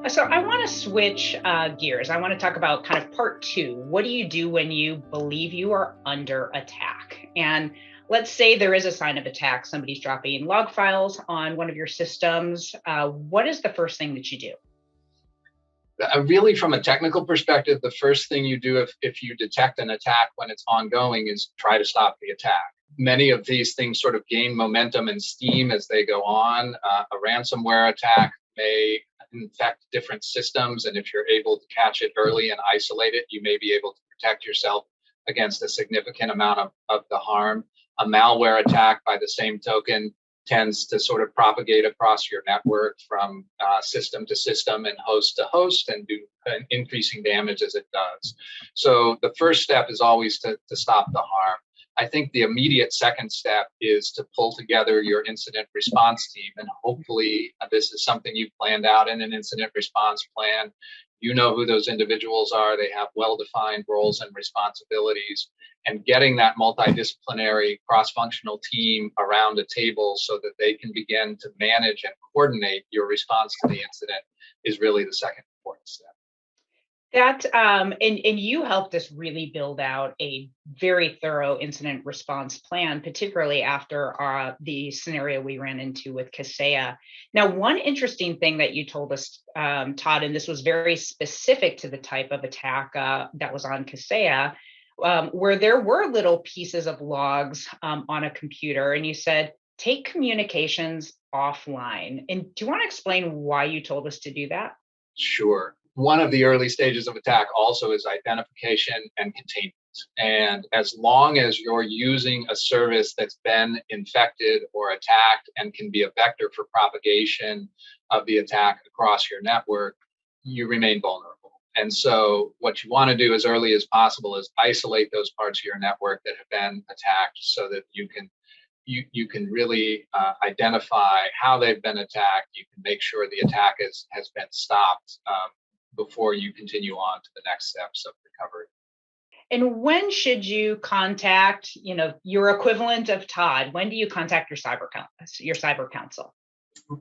So I want to switch gears. I want to talk about kind of part two. What do you do when you believe you are under attack? And let's say there is a sign of attack. Somebody's dropping log files on one of your systems. What is the first thing that you do? Really, from a technical perspective, the first thing you do if you detect an attack when it's ongoing is try to stop the attack. Many of these things sort of gain momentum and steam as they go on. A ransomware attack may infect different systems, and if you're able to catch it early and isolate it, you may be able to protect yourself against a significant amount of the harm. A malware attack, by the same token, tends to sort of propagate across your network from system to system and host to host and do increasing damage as it does. So the first step is always to stop the harm. I think the immediate second step is to pull together your incident response team. And hopefully this is something you've planned out in an incident response plan. You know who those individuals are. They have well-defined roles and responsibilities. And getting that multidisciplinary cross-functional team around a table so that they can begin to manage and coordinate your response to the incident is really the second important step. And you helped us really build out a very thorough incident response plan, particularly after the scenario we ran into with Kaseya. Now, one interesting thing that you told us, Todd, and this was very specific to the type of attack that was on Kaseya, where there were little pieces of logs on a computer, and you said, take communications offline. And do you want to explain why you told us to do that? Sure. One of the early stages of attack also is identification and containment. And as long as you're using a service that's been infected or attacked and can be a vector for propagation of the attack across your network, you remain vulnerable. And so what you want to do as early as possible is isolate those parts of your network that have been attacked so that you can really identify how they've been attacked. You can make sure the attack has been stopped before you continue on to the next steps of recovery. And when should you contact, your equivalent of Todd? When do you contact your cyber counsel?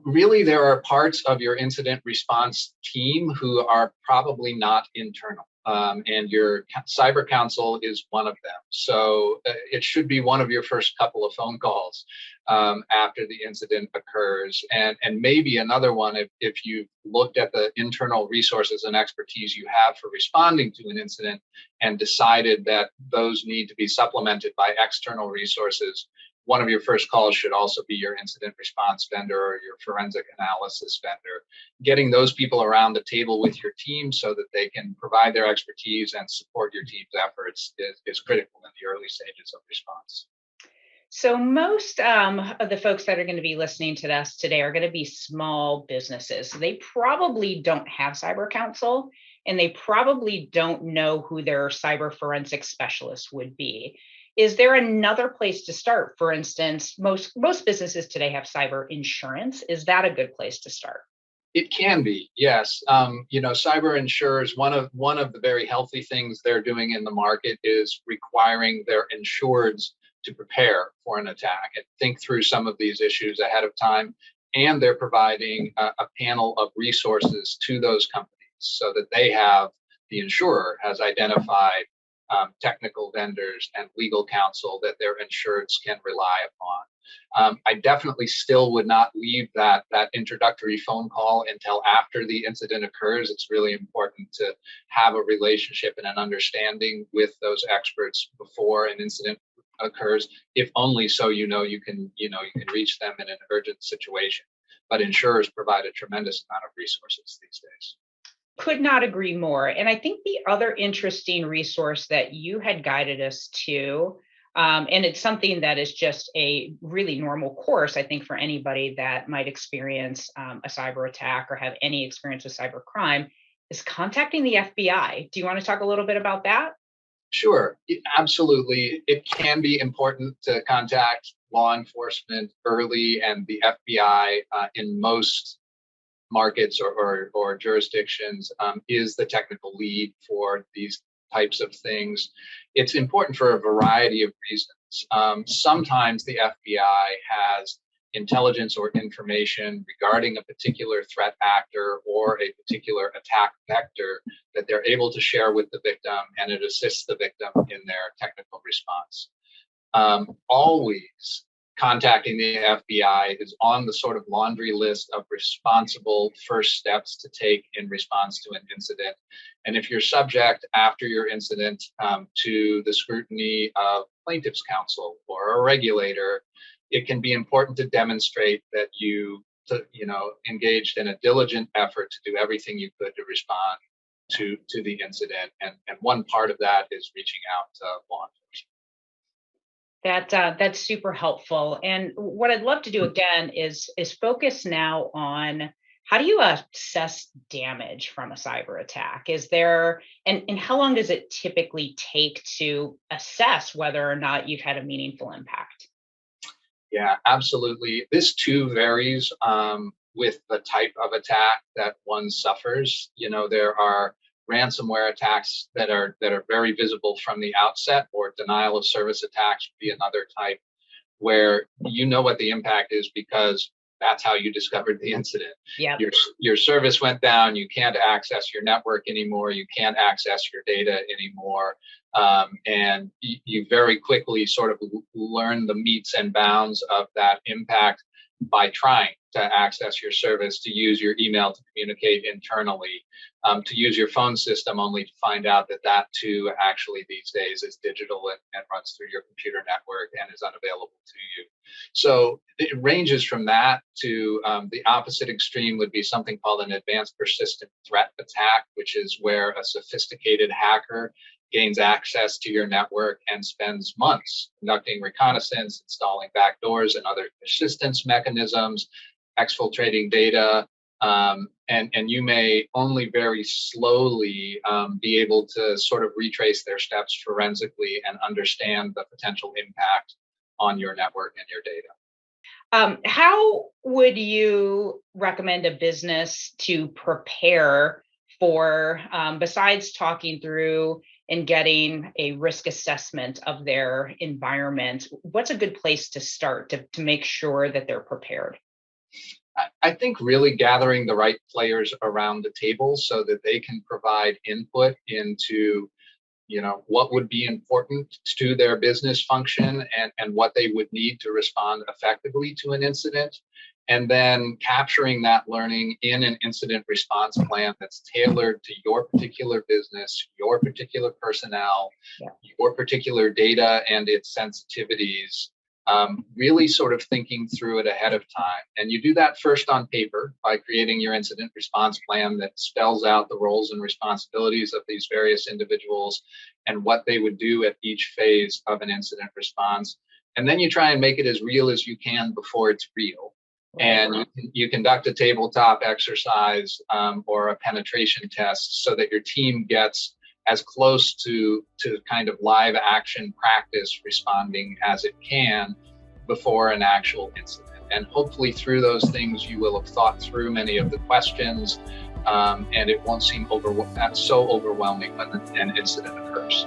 Really, there are parts of your incident response team who are probably not internal. And your cyber counsel is one of them. So it should be one of your first couple of phone calls after the incident occurs. And maybe another one if you've looked at the internal resources and expertise you have for responding to an incident and decided that those need to be supplemented by external resources. One of your first calls should also be your incident response vendor or your forensic analysis vendor. Getting those people around the table with your team so that they can provide their expertise and support your team's efforts is critical in the early stages of response. So most of the folks that are going to be listening to us today are going to be small businesses. So they probably don't have cyber counsel, and they probably don't know who their cyber forensic specialist would be. Is there another place to start? For instance, most businesses today have cyber insurance. Is that a good place to start? It can be, yes. Cyber insurers, one of the very healthy things they're doing in the market is requiring their insureds to prepare for an attack and think through some of these issues ahead of time. And they're providing a panel of resources to those companies so that the insurer has identified technical vendors and legal counsel that their insureds can rely upon. I definitely still would not leave that introductory phone call until after the incident occurs. It's really important to have a relationship and an understanding with those experts before an incident occurs, if only so you can reach them in an urgent situation. But insurers provide a tremendous amount of resources these days. Could not agree more. And I think the other interesting resource that you had guided us to, and it's something that is just a really normal course, I think, for anybody that might experience a cyber attack or have any experience with cyber crime, is contacting the FBI. Do you want to talk a little bit about that? Sure, absolutely. It can be important to contact law enforcement early, and the FBI in most markets or jurisdictions is the technical lead for these types of things. It's important for a variety of reasons. Sometimes the FBI has intelligence or information regarding a particular threat actor or a particular attack vector that they're able to share with the victim, and it assists the victim in their technical response. Always contacting the FBI is on the sort of laundry list of responsible first steps to take in response to an incident. And if you're subject after your incident to the scrutiny of plaintiff's counsel or a regulator, it can be important to demonstrate that you engaged in a diligent effort to do everything you could to respond to the incident. And one part of that is reaching out to law enforcement. That's super helpful. And what I'd love to do again is focus now on how do you assess damage from a cyber attack? Is there, and how long does it typically take to assess whether or not you've had a meaningful impact? Yeah, absolutely. This too varies with the type of attack that one suffers. There are ransomware attacks that are very visible from the outset, or denial of service attacks would be another type, where you know what the impact is because that's how you discovered the incident. Yeah. Your service went down. You can't access your network anymore. You can't access your data anymore. And you very quickly sort of learn the metes and bounds of that impact by trying to access your service, to use your email to communicate internally, to use your phone system, only to find out that too actually these days is digital and runs through your computer network and is unavailable to you. So it ranges from that to the opposite extreme would be something called an advanced persistent threat attack, which is where a sophisticated hacker gains access to your network and spends months conducting reconnaissance, installing backdoors and other persistence mechanisms, exfiltrating data, and you may only very slowly be able to sort of retrace their steps forensically and understand the potential impact on your network and your data. How would you recommend a business to prepare for, besides talking through and getting a risk assessment of their environment, what's a good place to start to make sure that they're prepared? I think really gathering the right players around the table so that they can provide input into, what would be important to their business function and what they would need to respond effectively to an incident. And then capturing that learning in an incident response plan that's tailored to your particular business, your particular personnel, your particular data and its sensitivities, really sort of thinking through it ahead of time. And you do that first on paper by creating your incident response plan that spells out the roles and responsibilities of these various individuals and what they would do at each phase of an incident response. And then you try and make it as real as you can before it's real. And you conduct a tabletop exercise or a penetration test so that your team gets as close to kind of live action practice responding as it can before an actual incident. And hopefully through those things, you will have thought through many of the questions and it won't seem so overwhelming when an incident occurs.